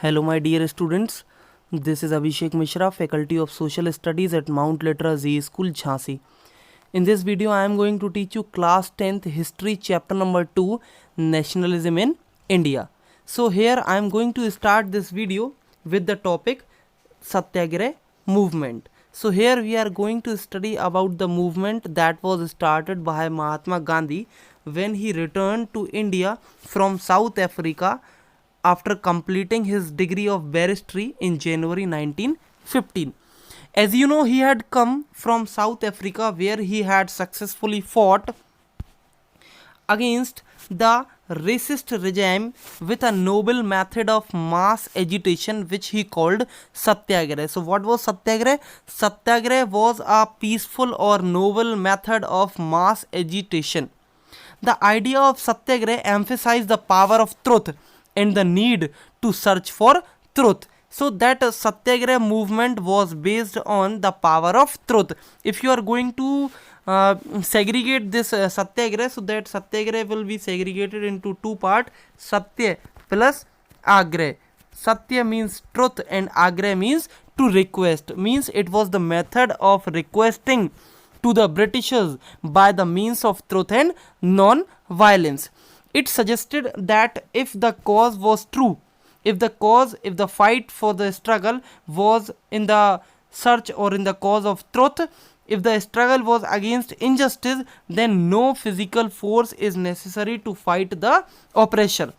Hello, my dear students. This is Abhishek Mishra, Faculty of Social Studies at Mount Litera Z School, Jhansi. In this video, I am going to teach you Class 10th History, Chapter number 2, Nationalism in India. So here I am going to start this video with the topic Satyagrah movement. So here we are going to study about the movement that was started by Mahatma Gandhi when he returned to India from South Africa after completing his degree of barristry in January 1915. As you know, he had come from South Africa where he had successfully fought against the racist regime with a noble method of mass agitation which he called Satyagrah. So what was Satyagrah? Satyagrah was a peaceful or noble method of mass agitation. The idea of Satyagrah emphasized the power of truth and the need to search for truth. So that Satyagrah movement was based on the power of truth. If you are going to segregate this Satyagrah, so that Satyagrah will be segregated into two parts: Satya plus Agrah. Satya means truth and Agrah means to request, means it was the method of requesting to the Britishers by the means of truth and non-violence. It suggested that if the cause was true, if the fight for the struggle was in the search or in the cause of truth, if the struggle was against injustice, then no physical force is necessary to fight the oppressor.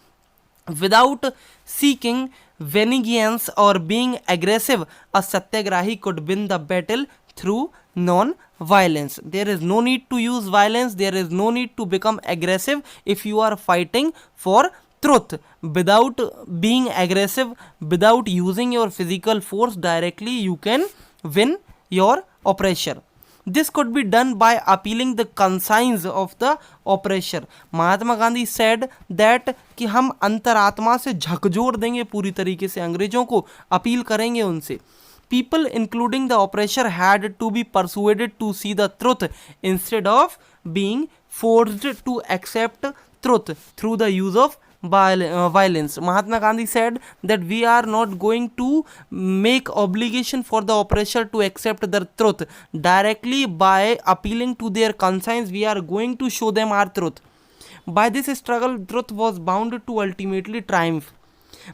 Without seeking vengeance or being aggressive, a Satyagrahi could win the battle through non-violence. There is no need to use violence, there is no need to become aggressive if you are fighting for truth. Without being aggressive, without using your physical force directly, you can win your oppressor. This could be done by appealing the conscience of the oppressor. Mahatma Gandhi said that कि हम अंतरात्मा से झकझोर देंगे पूरी तरीके से अंग्रेजों को, अपील करेंगे उनसे. People, including the oppressor, had to be persuaded to see the truth instead of being forced to accept truth through the use of violence. Mahatma Gandhi said that we are not going to make obligation for the oppressor to accept the truth. Directly by appealing to their conscience, we are going to show them our truth. By this struggle, truth was bound to ultimately triumph.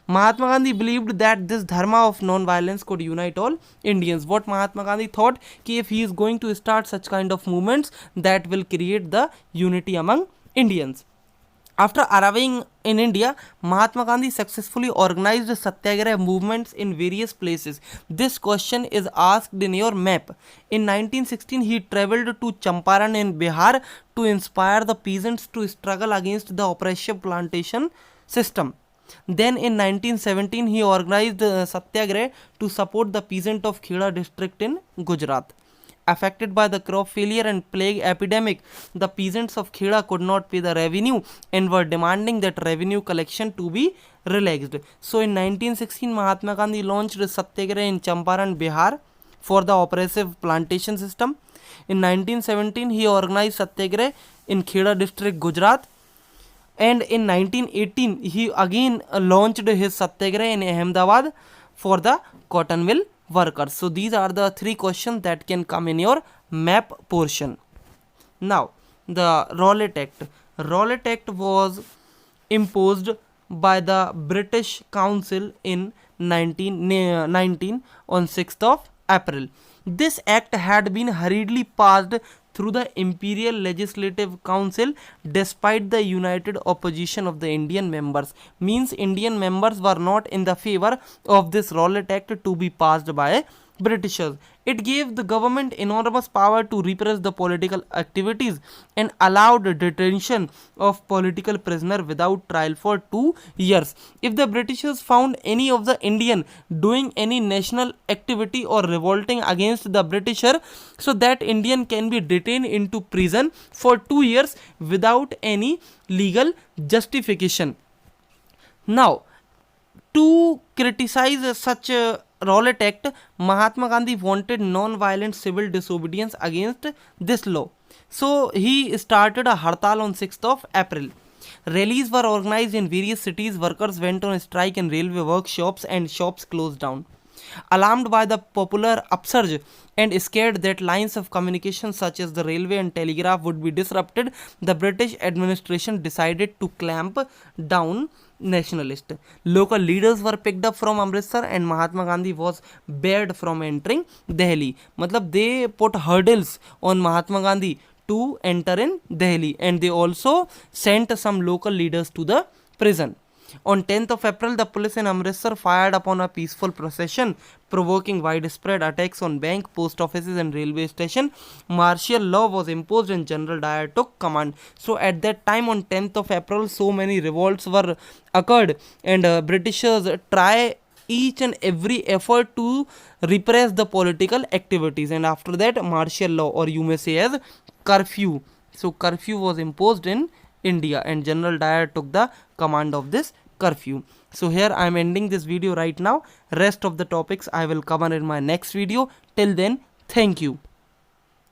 Mahatma Gandhi believed that this dharma of non-violence could unite all Indians. What Mahatma Gandhi thought, कि if he is going to start such kind of movements, that will create the unity among Indians. After arriving in India, Mahatma Gandhi successfully organized Satyagrah movements in various places. This question is asked in your map. In 1916, he travelled to Champaran in Bihar to inspire the peasants to struggle against the oppressive plantation system. Then in 1917, he organized Satyagrah to support the peasant of Kheda district in Gujarat. Affected by the crop failure and plague epidemic, the peasants of Kheda could not pay the revenue and were demanding that revenue collection to be relaxed. So in 1916, Mahatma Gandhi launched Satyagrah in Champaran, Bihar for the oppressive plantation system. In 1917, he organized Satyagrah in Kheda district, Gujarat. And in 1918, he again launched his Satyagrah in Ahmedabad for the cotton mill workers. So these are the three questions that can come in your map portion. Now, the Rowlatt Act. Rowlatt Act was imposed by the British Council in 1919 on 6th of April. This act had been hurriedly passed through the Imperial Legislative Council despite the united opposition of the Indian members. Means Indian members were not in the favor of this Rowlatt Act to be passed by Britishers. It gave the government enormous power to repress the political activities and allowed detention of political prisoners without trial for 2 years. If the Britishers found any of the Indian doing any national activity or revolting against the Britisher, so that Indian can be detained into prison for 2 years without any legal justification. Now, to criticize such a Rowlatt Act, Mahatma Gandhi wanted non-violent civil disobedience against this law. So he started a hartal on 6th of April. Rallies were organized in various cities. Workers went on strike in railway workshops and shops closed down. Alarmed by the popular upsurge and scared that lines of communication such as the railway and telegraph would be disrupted, the British administration decided to clamp down nationalist. Local leaders were picked up from Amritsar and Mahatma Gandhi was barred from entering Delhi. मतलब they put hurdles on Mahatma Gandhi to enter in Delhi, and they also sent some local leaders to the prison. On 10th of April, the police in Amritsar fired upon a peaceful procession, provoking widespread attacks on bank, post offices and railway station. Martial law was imposed and General Dyer took command. So at that time, on 10th of April, so many revolts were occurred, and Britishers try each and every effort to repress the political activities, and after that martial law, or you may say as curfew. So curfew was imposed in India and General Dyer took the command of this curfew. So here I am ending this video right now. Rest of the topics I will cover in my next video. Till then, thank you.